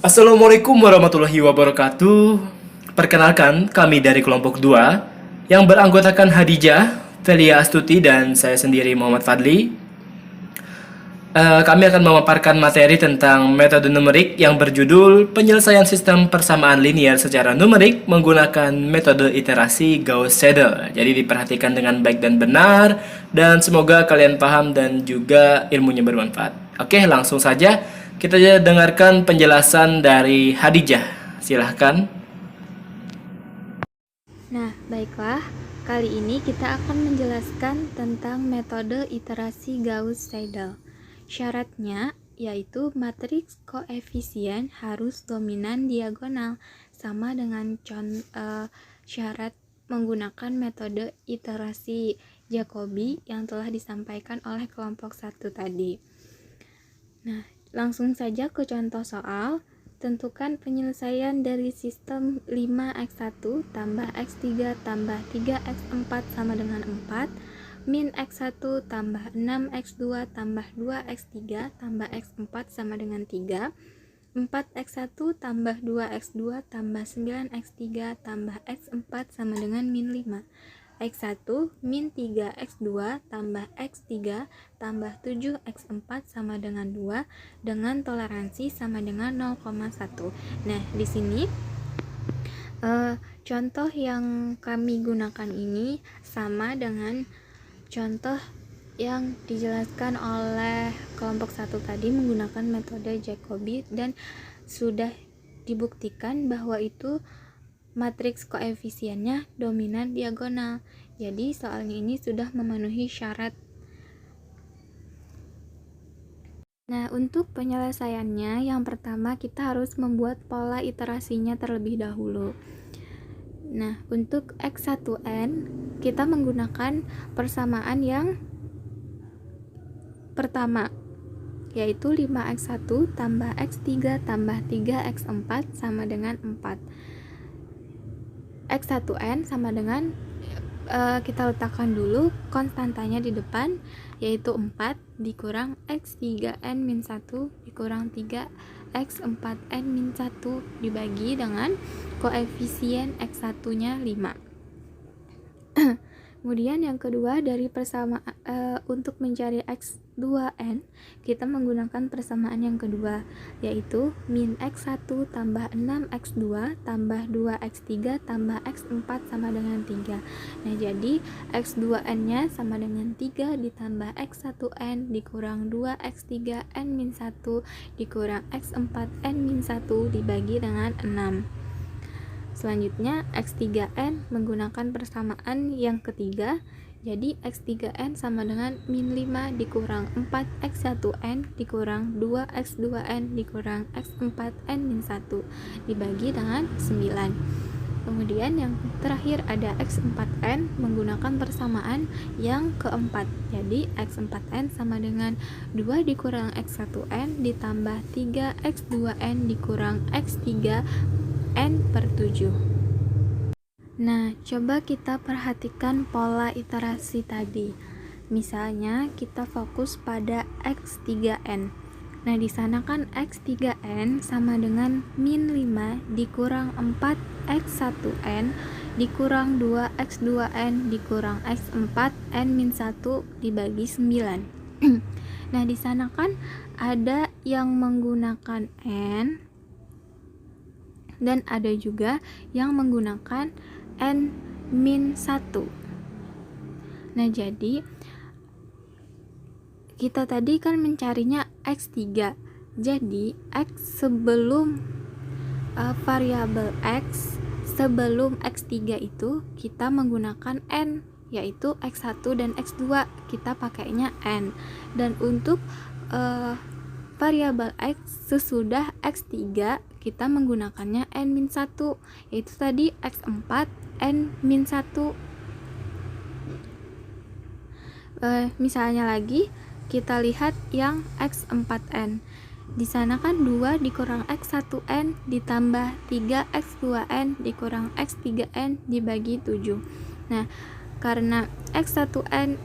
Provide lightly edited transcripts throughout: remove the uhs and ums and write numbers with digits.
Assalamualaikum warahmatullahi wabarakatuh. Perkenalkan, kami dari kelompok 2 yang beranggotakan Hadijah, Felia Astuti, dan saya sendiri Muhammad Fadli. Kami akan memaparkan materi tentang metode numerik yang berjudul penyelesaian sistem persamaan linier secara numerik menggunakan metode iterasi Gauss-Seidel. Jadi diperhatikan dengan baik dan benar, dan semoga kalian paham dan juga ilmunya bermanfaat. Oke, langsung saja kita dengarkan penjelasan dari Hadijah. Silahkan. Nah, baiklah. Kali ini kita akan menjelaskan tentang metode iterasi Gauss-Seidel. Syaratnya yaitu matriks koefisien harus dominan diagonal, sama dengan syarat menggunakan metode iterasi Jacobi yang telah disampaikan oleh kelompok 1 tadi. Nah, langsung saja ke contoh soal. Tentukan penyelesaian dari sistem 5x1 tambah x3 tambah 3x4 sama dengan 4, min x1 tambah 6x2 tambah 2x3 tambah x4 sama dengan 3, 4x1 tambah 2x2 tambah 9x3 tambah x4 sama dengan min 5, x1 min 3x2 tambah x3 tambah 7x4 sama dengan 2 dengan toleransi sama dengan 0,1. Nah, di sini contoh yang kami gunakan ini sama dengan contoh yang dijelaskan oleh kelompok 1 tadi menggunakan metode Jacobi, dan sudah dibuktikan bahwa itu matriks koefisiennya dominan diagonal. Jadi soalnya ini sudah memenuhi syarat. Nah, untuk penyelesaiannya yang pertama kita harus membuat pola iterasinya terlebih dahulu. Nah, untuk x1n kita menggunakan persamaan yang pertama, yaitu 5x1 tambah x3 tambah 3x4 sama dengan 4. X1n sama dengan kita letakkan dulu konstantanya di depan, yaitu 4 dikurang x3n min 1 dikurang 3x4n min 1 dibagi dengan koefisien x1 nya 5. Kemudian yang kedua, dari persamaan untuk mencari x2n kita menggunakan persamaan yang kedua, yaitu min x1 tambah 6x2 tambah 2x3 tambah x4 sama dengan 3. Nah, jadi x2n nya sama dengan 3 ditambah x1n dikurang 2x3n min 1 dikurang x4n min 1 dibagi dengan 6. Selanjutnya x3n menggunakan persamaan yang ketiga, jadi x3n sama dengan min 5 dikurang 4x1n dikurang 2x2n dikurang x4n min 1 dibagi dengan 9. Kemudian yang terakhir ada x4n menggunakan persamaan yang keempat, jadi x4n sama dengan 2 dikurang x1n ditambah 3x2n dikurang x3 n per 7. Nah, coba kita perhatikan pola iterasi tadi. Misalnya kita fokus pada x3n. Nah, di sana kan x3n sama dengan min 5 dikurang 4x1n dikurang 2x2n dikurang x4n min 1 dibagi 9. Nah, di sana kan ada yang menggunakan n dan ada juga yang menggunakan n-1. Nah, jadi kita tadi kan mencarinya x3. Jadi x sebelum variabel x sebelum x3 itu kita menggunakan n, yaitu x1 dan x2 kita pakainya n. Dan untuk variabel x sesudah x3 kita menggunakannya n-1, yaitu tadi x4 n-1. Misalnya lagi kita lihat yang x4n. Di sana kan 2 dikurang x1n ditambah 3x2n dikurang x3n dibagi 7. Nah, karena x1n,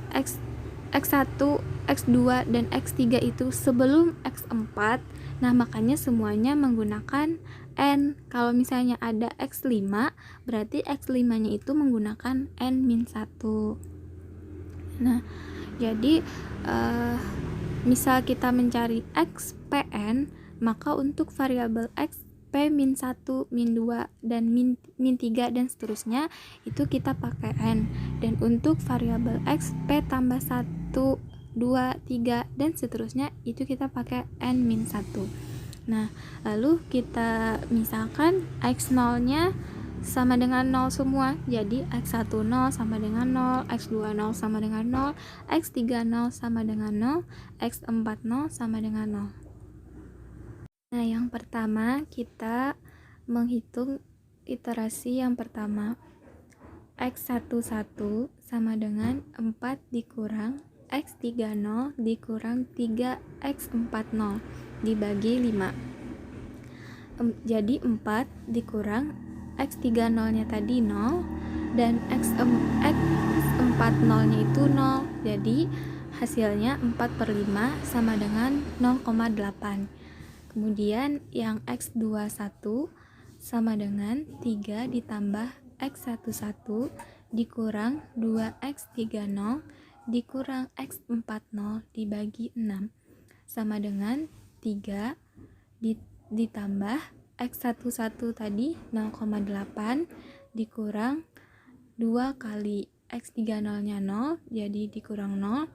x1, x2 dan x3 itu sebelum x4, Nah, makanya semuanya menggunakan N. Kalau misalnya ada X5, berarti X5-nya itu menggunakan N-1. Nah, jadi misal kita mencari X Pn, maka untuk variabel X P-1, min 2, dan min 3 dan seterusnya itu kita pakai N. Dan untuk variabel X P tambah 1, 2, 3 dan seterusnya itu kita pakai N-1. Nah, lalu kita misalkan X0 nya sama dengan 0 semua, jadi X10 sama dengan 0, X20 sama dengan 0, X30 sama dengan 0, X40 sama dengan 0. Nah, yang pertama kita menghitung iterasi yang pertama. X11 sama dengan 4 dikurang X30 dikurang 3X40 dibagi 5. Jadi 4 dikurang X30 nya tadi 0 dan X40 nya itu 0, jadi hasilnya 4/5 sama dengan 0,8. Kemudian yang X21 sama dengan 3 ditambah X11 dikurang 2X30 dikurang X40 dibagi 6 sama dengan 3 ditambah X11 tadi 0,8 dikurang 2 kali X30 nya 0, jadi dikurang 0,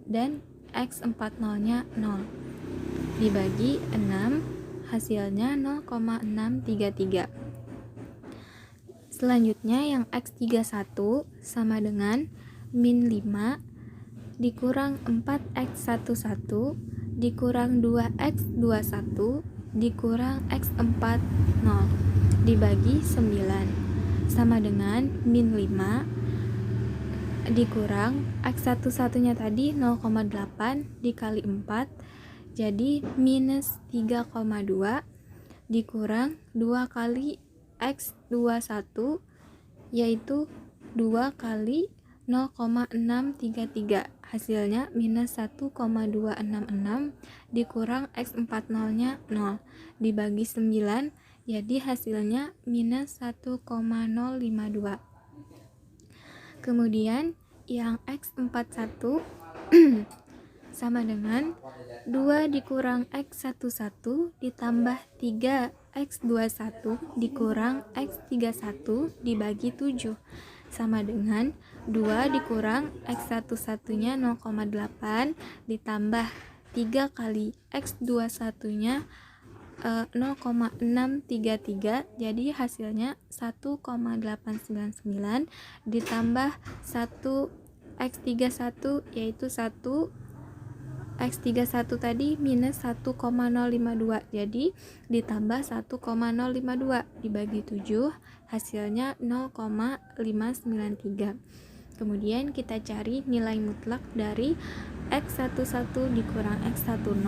dan X40 nya 0 dibagi 6, hasilnya 0,633. Selanjutnya yang X31 sama dengan min 5 dikurang 4X11 dikurang 2X21 dikurang X40 dibagi 9 sama dengan min 5 dikurang X11 nya tadi 0,8 dikali 4, jadi minus 3,2 dikurang 2 kali X21 yaitu 2 kali 0,633, hasilnya minus 1,266 dikurang X40 nya 0 dibagi 9, jadi hasilnya minus 1,052. Kemudian yang X41 sama dengan 2 dikurang X11 ditambah 3X21 dikurang X31 dibagi 7 sama dengan 2 dikurang X11 nya 0,8 ditambah 3 kali X21 nya 0,633, jadi hasilnya 1,899 ditambah 1 X31 yaitu 1 X31 tadi minus 1,052, jadi ditambah 1,052 dibagi 7, hasilnya 0,593. Kemudian kita cari nilai mutlak dari X11 dikurang X10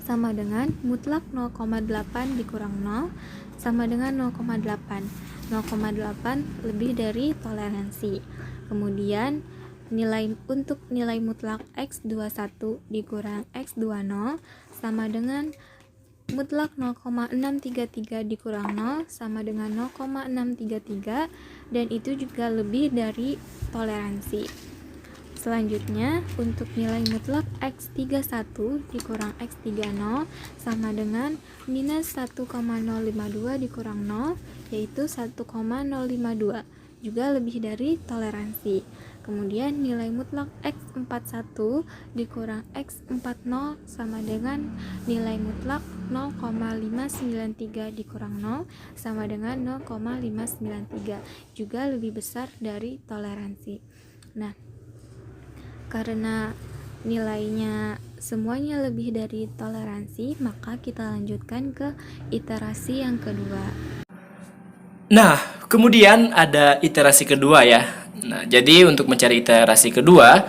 sama dengan mutlak 0,8 dikurang 0 sama dengan 0,8. 0,8 lebih dari toleransi. Kemudian untuk nilai mutlak X21 dikurang X20 sama dengan mutlak 0,633 dikurang 0 sama dengan 0,633, dan itu juga lebih dari toleransi. Selanjutnya untuk nilai mutlak X31 dikurang X30 sama dengan minus 1,052 dikurang 0 yaitu 1,052, juga lebih dari toleransi. Kemudian nilai mutlak X41 dikurang X40 sama dengan nilai mutlak 0,593 dikurang 0 sama dengan 0,593, juga lebih besar dari toleransi. Nah, karena nilainya semuanya lebih dari toleransi, maka kita lanjutkan ke iterasi yang kedua. Nah, kemudian ada iterasi kedua ya. Nah, jadi untuk mencari iterasi kedua,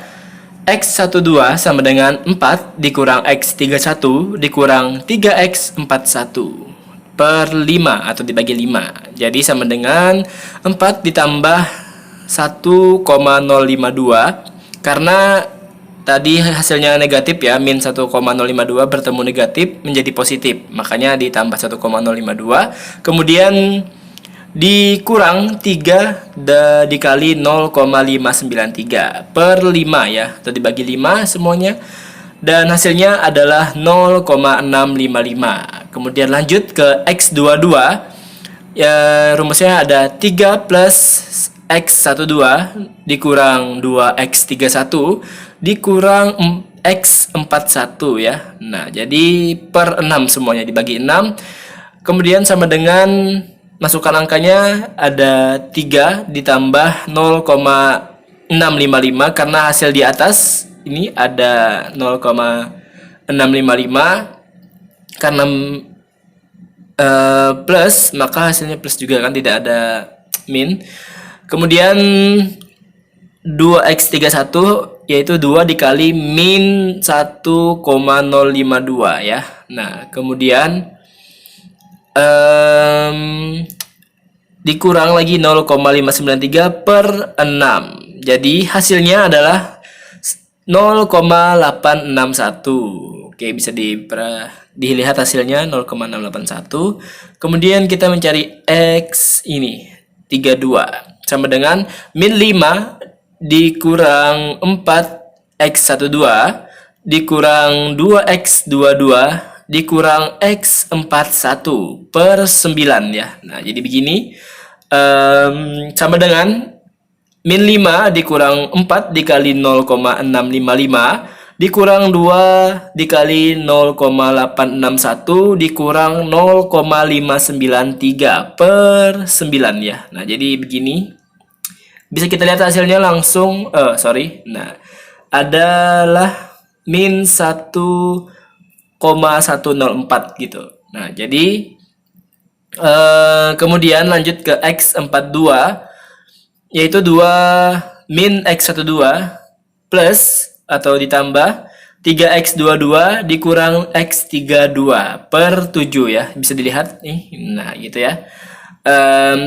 X12 sama dengan 4 dikurang X31 dikurang 3X41 per 5 atau dibagi 5. Jadi sama dengan 4 ditambah 1,052, karena tadi hasilnya negatif ya, min 1,052 bertemu negatif menjadi positif, makanya ditambah 1,052, kemudian dikurang 3 dikali 0,593 per 5 ya, atau dibagi 5 semuanya, dan hasilnya adalah 0,655. Kemudian lanjut ke X22, ya rumusnya ada 3 plus X12 dikurang 2X31 dikurang X41 ya. Nah, jadi per 6 semuanya dibagi 6. Kemudian sama dengan masukkan angkanya ada 3 ditambah 0,655 karena hasil di atas ini ada 0,655 karena plus, maka hasilnya plus juga kan, tidak ada min. Kemudian 2x31 yaitu 2 dikali min 1,052 ya. Nah, kemudian dikurang lagi 0,593 per 6. Jadi hasilnya adalah 0,861. Oke, bisa dilihat hasilnya 0,681. Kemudian kita mencari X ini 32 sama dengan min 5 dikurang 4x12 dikurang 2x22 dikurang x41 per 9 ya. Nah, jadi begini, sama dengan min 5 dikurang 4 dikali 0,655 dikurang 2 dikali 0,861 dikurang 0,593 per 9 ya. Nah, jadi begini. Bisa kita lihat hasilnya langsung, nah, adalah min 1,104 gitu. Nah, jadi kemudian lanjut ke X42, yaitu 2 min X12 plus atau ditambah 3x22 dikurang x32 per 7 ya. Bisa dilihat nih. Nah, gitu ya.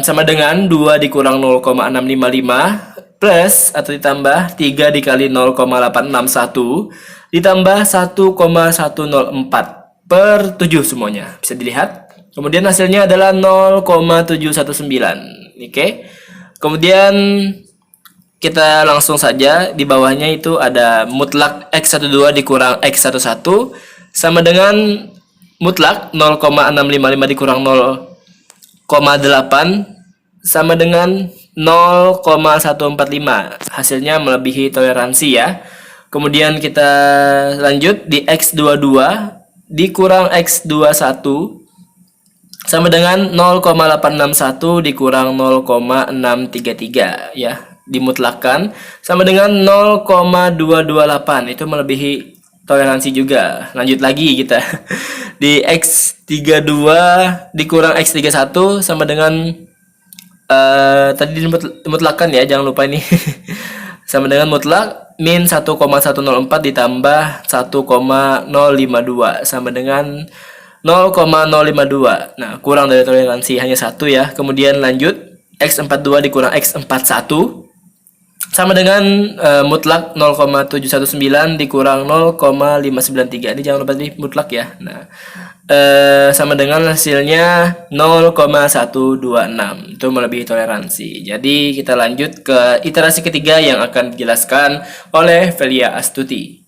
Sama dengan 2 dikurang 0,655 plus atau ditambah 3 dikali 0,861 ditambah 1,104 per 7 semuanya. Bisa dilihat. Kemudian hasilnya adalah 0,719. Oke. Kemudian kita langsung saja, di bawahnya itu ada mutlak x12 dikurang x11 sama dengan mutlak 0,655 dikurang 0,8 sama dengan 0,145. Hasilnya melebihi toleransi ya. Kemudian kita lanjut di X22 dikurang X21 sama dengan 0,861 dikurang 0,633 ya. Dimutlakan sama dengan 0,228. Itu melebihi toleransi juga. Lanjut lagi kita. Di X32 dikurang X31 sama dengan tadi dimutlakan ya, jangan lupa ini. Sama dengan mutlak min 1,104 ditambah 1,052 sama dengan 0,052. Nah, kurang dari toleransi hanya 1 ya. Kemudian lanjut X42 dikurang X41 sama dengan mutlak 0,719 dikurang 0,593. Ini jangan lupa di mutlak ya. Nah, sama dengan hasilnya 0,126. Itu melebihi toleransi. Jadi kita lanjut ke iterasi ketiga yang akan dijelaskan oleh Velia Astuti.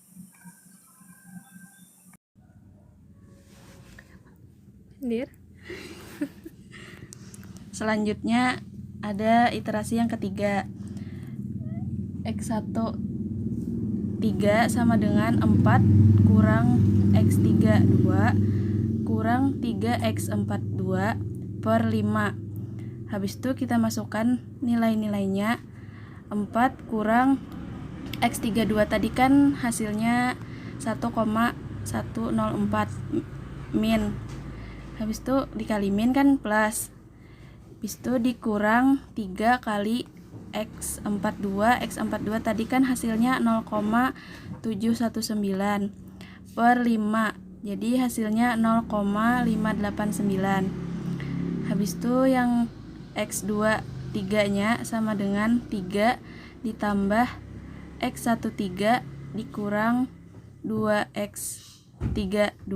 Selanjutnya ada iterasi yang ketiga. X1 3 sama dengan 4 kurang X3 2 kurang 3X42 per 5. Habis itu kita masukkan nilai-nilainya. 4 kurang X32 tadi kan hasilnya 1,104 min. Habis itu dikali min kan plus. Habis itu dikurang 3 kali X42. X42 tadi kan hasilnya 0,719 per 5. Jadi hasilnya 0,589. Habis itu yang X2 3 nya sama dengan 3 ditambah X13 dikurang 2x32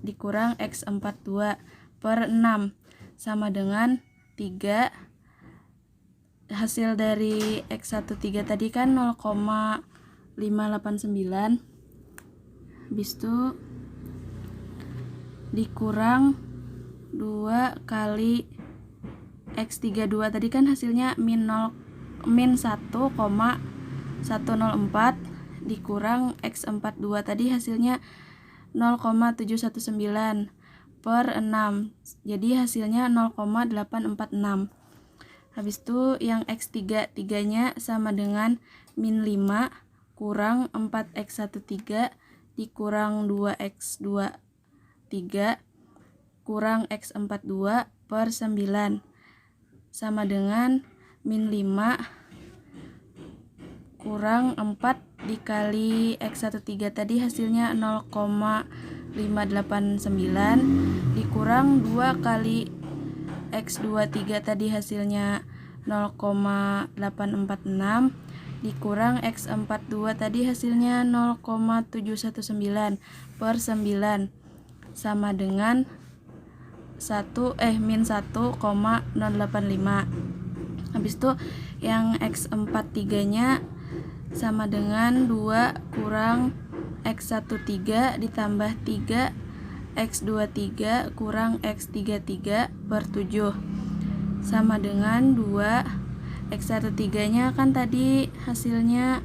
dikurang x42 per 6 sama dengan 3. Hasil dari x13 tadi kan 0,589, habis itu dikurang 2 kali x32 tadi kan hasilnya min 1,104 dikurang x42 tadi hasilnya 0,719 per 6, jadi hasilnya 0,846. Habis itu yang x33 nya sama dengan min 5 kurang 4x13 dikurang 2x23 kurang x42 per 9 sama dengan min 5 kurang 4 dikali x13 tadi hasilnya 0,589 dikurang 2 kali x23 tadi hasilnya 0,846 dikurang x42 tadi hasilnya 0,719 per 9 sama dengan min 1,085. Habis itu yang x43 nya sama dengan 2 kurang x13 ditambah 3 x23 kurang x33 per 7 sama dengan 2. X13 nya kan tadi hasilnya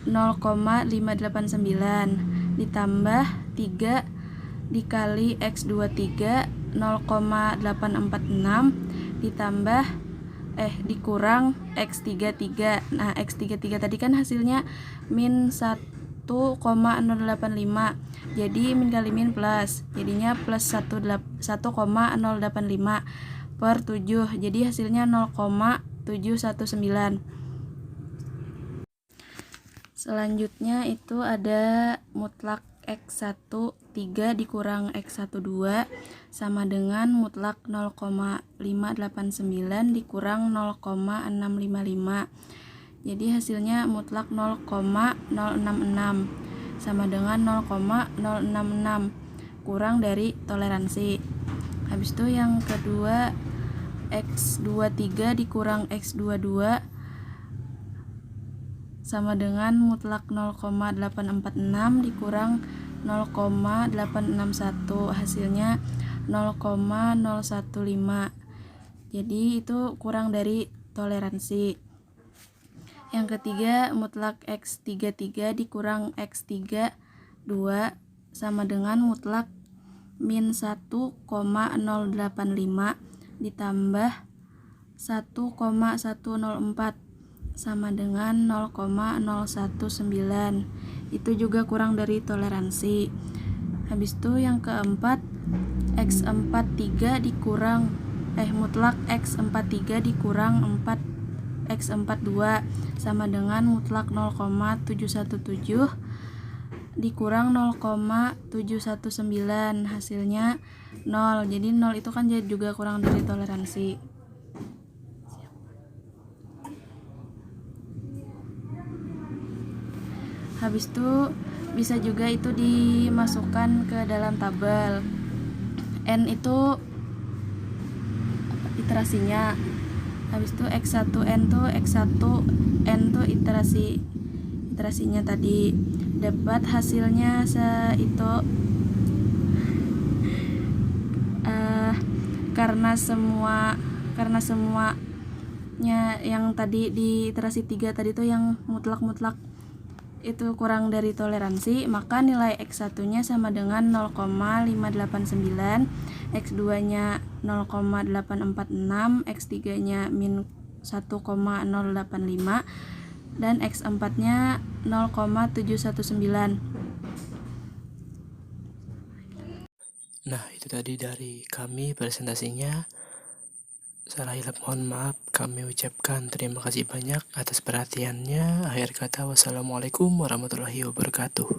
0,589 ditambah 3 dikali x23 0,846 ditambah dikurang x33. Nah, x33 tadi kan hasilnya min 1,085. Jadi min kali min plus, jadinya plus 1,085 per 7. Jadi hasilnya 0,719. Selanjutnya itu ada mutlak x13 dikurang x12 sama dengan mutlak 0,589 dikurang 0,655. Jadi hasilnya mutlak 0,066 sama dengan 0,066 kurang dari toleransi. Habis itu yang kedua x23 dikurang x22 sama dengan mutlak 0,846 dikurang 0,861 hasilnya 0,015. Jadi itu kurang dari toleransi. Yang ketiga mutlak x33 dikurang x32 sama dengan mutlak min 1,085 ditambah 1,104 sama dengan 0,019. Itu juga kurang dari toleransi. Habis itu yang keempat x43 dikurang mutlak x43 dikurang 4x42 sama dengan mutlak 0,717 dikurang 0,719 hasilnya 0. Jadi 0 itu kan juga kurang dari toleransi. Habis itu bisa juga itu dimasukkan ke dalam tabel. N itu iterasinya. Habis itu x1n tuh x1n tuh iterasinya tadi. Dapat hasilnya itu karena semuanya yang tadi di iterasi 3 tadi tuh yang mutlak itu kurang dari toleransi, maka nilai x1 nya sama dengan 0,589, x2 nya 0,846, x3 nya min 1,085 dan x4 nya 0,719. Nah, itu tadi dari kami presentasinya. Salah hilap mohon maaf, kami ucapkan terima kasih banyak atas perhatiannya. Akhir kata, wassalamualaikum warahmatullahi wabarakatuh.